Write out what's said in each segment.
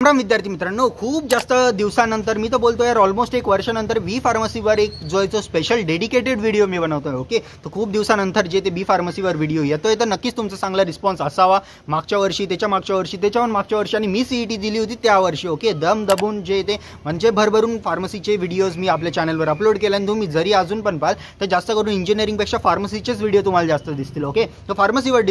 राम विद्यार्थी मित्रांनो, खूप जास्त दिवसानंतर मी तर बोलतो यार ऑलमोस्ट एक वर्षानंतर बी फार्मसीवर एक जो स्पेशल डेडिकेटेड व्हिडिओ मी बनवतोय. ओके, तर खूप दिवसानंतर जे ते बी फार्मसीवर व्हिडिओ येतोय तर नक्कीच तुमचा चांगला रिस्पॉन्स असावा. मागच्या वर्षी, त्याच्या मागच्या वर्षी, त्याच्यावर मागच्या वर्षी आणि मी सीईटी दिली होती त्या वर्षी. ओके, दम दबून जे ते म्हणजे भरभरून फार्मसीचे व्हिडिओज मी आपल्या चॅनलवर अपलोड केले आणि तुम्ही जरी अजून पण पाहाल तर जास्त करून इंजिनिअरिंगपेक्षा फार्मसीचेच व्हिडिओ तुम्हाला जास्त दिसतील. ओके, तर फार्मसीवर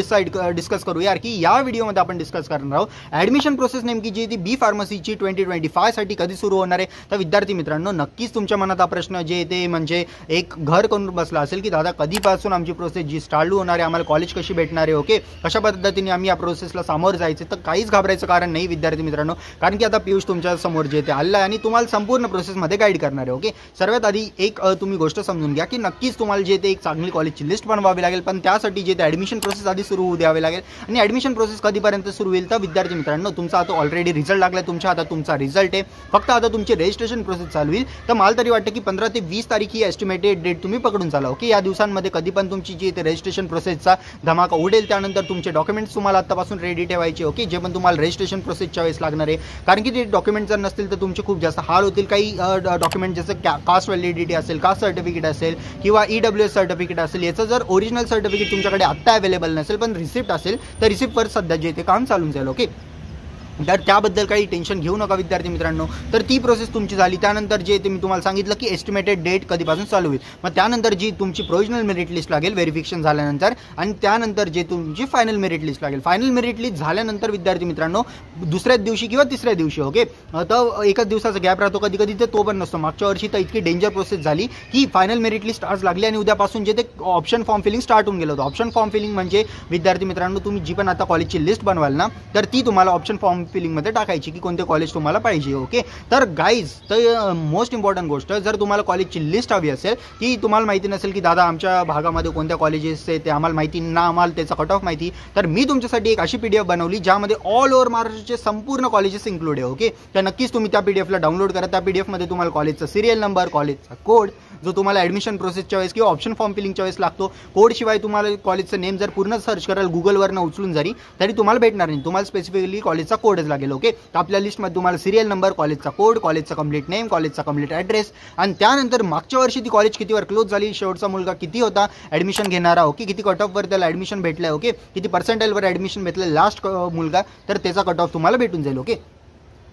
डिस्कस करू यार की या व्हिडिओमध्ये आपण डिस्कस करणार आहोत ॲडमिशन प्रोसेस नेमकी जी ती बी फार्मसीची 2025 साठी कधी सुरू होणार आहे. तर विद्यार्थी मित्रांनो, नक्कीच तुमच्या मनात हा प्रश्न जे ते म्हणजे एक घर करून बसला असेल की दादा कधीपासून आमची प्रोसेस जी चालू होणार आहे, आम्हाला कॉलेज कशी भेटणार आहे. ओके, कशा पद्धतीने आम्ही या प्रोसेसला सामोरं जायचं. तर काहीच घाबरायचं कारण नाही विद्यार्थी मित्रांनो, कारण की आता पियुष तुमच्या समोर जे ते आलं आहे आणि तुम्हाला संपूर्ण प्रोसेसमध्ये गाईड करणार आहे. ओके, सर्वात आधी एक तुम्ही गोष्ट समजून घ्या की नक्कीच तुम्हाला जे ते एक चांगली कॉलेजची लिस्ट बनवावी लागेल, पण त्यासाठी जे ते ॲडमिशन प्रोसेस आधी सुरू होऊ द्यावे लागेल. आणि ॲडमिशन प्रोसेस कधीपर्यंत सुरू होईल तर विद्यार्थी मित्रांनो, तुमचा आता ऑलरेडी रिझल्ट लागला, तुमच्या हातात तुमचा रिझल्ट आहे, फक्त आता तुमची रजिस्ट्रेशन प्रोसेस चालू होईल. तर मला तरी वाटतं की 15 ते 20 तारीख ही एस्टिमेटेड डेट तुम्ही पकडून चाला. ओके, या दिवसांमध्ये कधी पण तुमची जी ते रजिस्ट्रेशन प्रोसेसचा धमाका उडेल. त्यानंतर तुमचे डॉक्युमेंट्स तुम्हाला आत्तापासून रेडी ठेवायचे. ओके, जे पण तुम्हाला रजिस्ट्रेशन प्रोसेसच्या वेळेस लागणार आहे, कारण की ते डॉक्युमेंट जर नसतील तर तुमचे खूप जास्त हाल होतील. काही डॉक्युमेंट जसं कास्ट व्हॅलिडिटी असेल, कास्ट सर्टिफिकेट असेल किंवा EWS सर्टिफिकेट असेल, याचं जर ओरिजिनल सर्टिफिकेट तुमच्याकडे आत्ता अवेलेबल नसेल पण रिसिप्ट असेल तर रिसिप्टवर सध्या जे ते काम चालून जाईल. ओके, तर त्याबद्दल काही टेन्शन घेऊ नका विद्यार्थी मित्रांनो. तर ती प्रोसेस तुमची झाली. त्यानंतर जे ते मी तुम्हाला सांगितलं की एस्टिमेटेड डेट कधीपासून चालू होईल. मग त्यानंतर जी तुमची प्रोविजनल मेरिट लिस्ट लागेल व्हेरिफिकेशन झाल्यानंतर, आणि त्यानंतर जे तुमची फायनल मेरिट लिस्ट लागेल. फायनल मेरिट लिस्ट झाल्यानंतर विद्यार्थी मित्रांनो, दुसऱ्याच दिवशी किंवा तिसऱ्या दिवशी, ओके, तर एकच दिवसाचा गॅप राहतो कधी कधी, तर तो पण नसतो. मागच्या वर्षी तर इतकी डेंजर प्रोसेस झाली की फायनल मेरिट लिस्ट आज लागली आणि उद्यापासून जे ते ऑप्शन फॉर्म फिलिंग स्टार्ट होऊन गेलं होतं. ऑप्शन फॉर्म फिलिंग म्हणजे विद्यार्थी मित्रांनो, तुम्ही जी पण आता कॉलेजची लिस्ट बनवाल ना, तर ती तुम्हाला ऑप्शन फॉर्म फिलिंगमध्ये टाकायची की कोणते कॉलेज तुम्हाला पाहिजे. ओके, तर गाईज, तर मोस्ट इम्पॉर्टंट गोष्ट, जर तुम्हाला कॉलेजची लिस्ट हवी असेल की तुम्हाला माहिती नसेल की दादा आमच्या भागामध्ये कोणत्या कॉलेजेस आहेत ते आम्हाला माहिती ना, आम्हाला त्याचा कट ऑफ माहिती, तर मी तुमच्यासाठी एक अशी PDF बनवली ज्यामध्ये ऑल ओव्हर महाराष्ट्राचे संपूर्ण कॉलेजेस इन्क्लूड आहे. ओके, तर नक्कीच तुम्ही त्या PDFला डाउनलोड करा. त्या PDFमध्ये तुम्हाला कॉलेजचा सिरियल नंबर, कॉलेजचा कोड, जो तुम्हाला ॲडमिशन प्रोसेसच्या वेळेस किंवा ऑप्शन फॉर्म फिलिंगच्या वेळेस लागतो, कोडशिवाय तुम्हाला कॉलेजचं नेम जर पूर्ण सर्च कराल गुगलवरनं उचलून जरी, तरी तुम्हाला भेटणार नाही. तुम्हाला स्पेसिफिकली कॉलेजचा कोडच लागेल. ओके, तर आपल्या लिस्टमध्ये तुम्हाला सिरियल नंबर, कॉलेजचा कोड, कॉलेजचा कंप्लीट नेम, कॉलेजचा कंप्लीट ॲड्रेस, आणि त्यानंतर मागच्या वर्षी ती कॉलेज कितीवर क्लोज झाली, शेवटचा मुलगा किती होता ॲडमिशन घेणारा, ओके, किती कट ऑफवर त्याला ॲडमिशन भेटलं, ओके, किती पर्सेंटाईलवर ॲडमिशन भेटलं लास्ट मुलगा, तर त्याचा कट ऑफ तुम्हाला भेटून जाईल. ओके,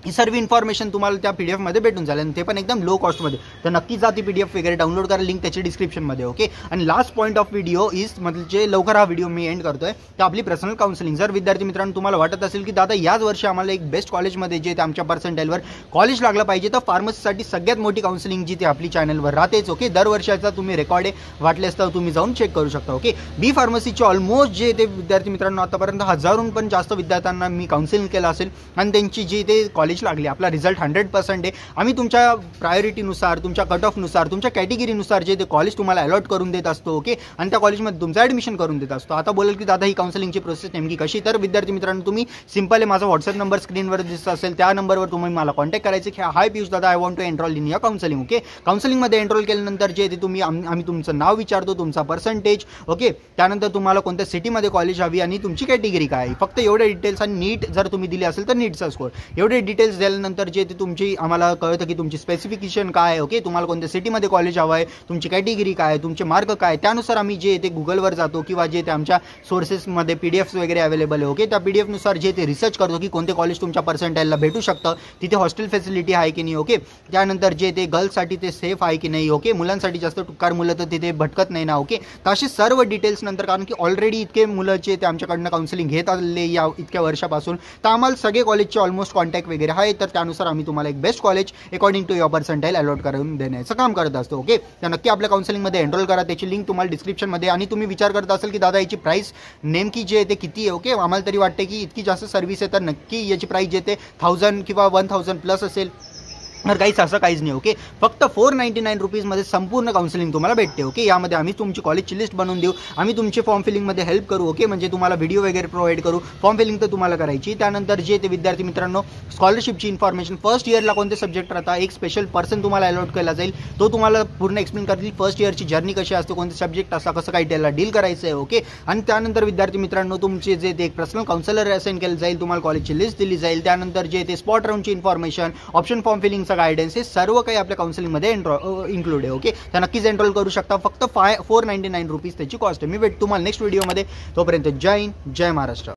ही सर्व इन्फॉर्मेशन तुम्हाला त्या PDFमध्ये भेटून जाईल आणि ते पण एकदम लो कॉस्टमध्ये. तर नक्की जा ती PDF वगैरे डाउनलोड करा, लिंक त्याची डिस्क्रिप्शनमध्ये. ओके, आणि last point of video is म्हणजे लवकर हा व्हिडिओ मी एंड करतोय, तर आपली पर्सनल काउन्सिलिंग. जर विद्यार्थी मित्रांनो तुम्हाला वाटत असेल की दादा याच वर्षी आम्हाला एक बेस्ट कॉलेजमध्ये जे ते आमच्या पर्सेंटाईलवर कॉलेज लागलं पाहिजे, तर फार्मसीसाठी सगळ्यात मोठी काउन्सिलिंग जी ती आपली चॅनलवर राहतेच. ओके, दरवर्षाचा तुम्ही रेकॉर्ड आहे, वाटलेस तर तुम्ही जाऊन चेक करू शकता. ओके, बी फार्मसीचे ऑलमोस्ट जे ते विद्यार्थी मित्रांनो आतापर्यंत हजारोहून पण जास्त विद्यार्थ्यांना मी काउन्सिलिंग केलं असेल आणि त्यांची जी ते कॉलेज लागली, आपला रिझल्ट 100% आहे. आम्ही तुमच्या प्रायोरिटीनुसार, तुमच्या कट ऑफनुसार, तुमच्या कॅटेगरीनुसार जे ते कॉलेज तुम्हाला अलॉट करून देत असतो. ओके, आणि त्या कॉलेजमध्ये तुमचं ॲडमिशन करून देत असतो. आता बोलेल की दादा ही काउन्सिलिंगची प्रोसेस नेमकी कशी, तर विद्यार्थी मित्रांनो तुम्ही सिंपल आहे, माझा व्हॉट्सअप नंबर स्क्रीनवर दिसत असेल त्या नंबरवर तुम्ही मला कॉन्टॅक्ट करायचे की हाय पियुष दादा, I want to enroll in your counselling. Okay, काउन्सिलिंगमध्ये एनरोल केल्यानंतर जे ते तुम्ही आम्ही तुमचं नाव विचारतो, तुमचा पर्सेंटेज, ओके, त्यानंतर तुम्हाला कोणत्या सिटीमध्ये कॉलेज हवी आणि तुमची कॅटेगरी काय आहे, फक्त एवढे डिटेल्स, आणि नीट जर तुम्ही दिली असेल तर नीटचा स्कोर, एवढे डिटेल्स दिल्यानंतर जे ते तुमची आम्हाला कळतं की तुमची स्पेसिफिकेशन काय आहे. ओके, तुम्हाला कोणत्या सिटीमध्ये कॉलेज हवं आहे, तुमची कॅटेगरी काय आहे, तुमचे मार्क काय, त्यानुसार आम्ही जे ते गुगलवर जातो किंवा जे ते आमच्या सोर्सेसमध्ये PDFs वगैरे अवेलेबल आहे. ओके, त्या PDFनुसार जे ते रिसर्च करतो की कोणते कॉलेज तुमच्या पर्सेंटाईलला भेटू शकतं, तिथे हॉस्टेल फॅसिलिटी आहे की नाही. ओके, त्यानंतर जे ते गर्ल्ससाठी ते सेफ आहे की नाही. ओके, मुलांसाठी जास्त टुकार मुलं तर तिथे भटकत नाही ना. ओके, तर असे सर्व डिटेल्स नंतर, कारण की ऑलरेडी इतके मुलं जे ते आमच्याकडनं काउन्सिलिंग घेत आले या इतक्या वर्षापासून, तर आम्हाला सगळे कॉलेजचे ऑलमोस्ट कॉन्टॅक्ट वगैरे आहे. तर त्यानुसार आम्ही तुम्हाला एक best college according to your percentile allot करून देण्याचं काम करत असतो. ओके, तर नक्की आपल्या काउन्सिलिंगमध्ये एनरोल करा, त्याची लिंक तुम्हाला डिस्क्रिप्शनमध्ये. आणि तुम्ही विचार करत असेल की दादा याची प्राईस नेमकी जे आहे ते किती आहे. ओके, आम्हाला तरी वाटते की इतकी जास्त सर्व्हिस आहे तर नक्की याची प्राईस जे ते 1000 किंवा 1000 प्लस असेल. तर काहीच असं काहीच नाही. ओके, फक्त 499 रुपीजमध्ये संपूर्ण काउन्सिलिंग तुम्हाला भेटते. ओके, यामध्ये आम्ही तुमची कॉलेजची लिस्ट बनवून देऊ, आम्ही तुमचे फॉर्म फिलिंगमध्ये हेल्प करू. ओके, म्हणजे तुम्हाला व्हिडिओ वगैरे प्रोव्हाइड करू. फॉर्म फिलिंग तर तुम्हाला करायची. त्यानंतर जे ते विद्यार्थी मित्रांनो स्कॉलरशिपची इन्फॉर्मेशन, फर्स्ट इयरला कोणते सब्जेक्ट राहतात, एक स्पेशल पर्सन तुम्हाला अलॉट केला जाईल, तो तुम्हाला पूर्ण एक्सप्लेन करतील फर्स्ट इयरची जर्नी कशी असते, कोणते सब्जेक्ट असतात, कसं काही त्याला डील करायचं आहे. ओके, आणि त्यानंतर विद्यार्थी मित्रांनो तुमचे जे ते एक पर्सनल काउन्सिलर असाइन केलं जाईल, तुम्हाला कॉलेजची लिस्ट दिली जाईल. त्यानंतर जे ते स्पॉट राऊंडची इन्फॉर्मेशन, ऑप्शन फॉर्म फिलिंगचा गायडन्स, हे सर्व काही आपल्या काउन्सिलिंगमध्ये इन्क्लूड आहे. ओके, तर नक्कीच एनरोल करू शकता. फक्त 499 रुपीज त्याची कॉस्ट आहे. मी भेट तुम्हाला नेक्स्ट व्हिडिओमध्ये. तोपर्यंत जय हिंद, जय महाराष्ट्र.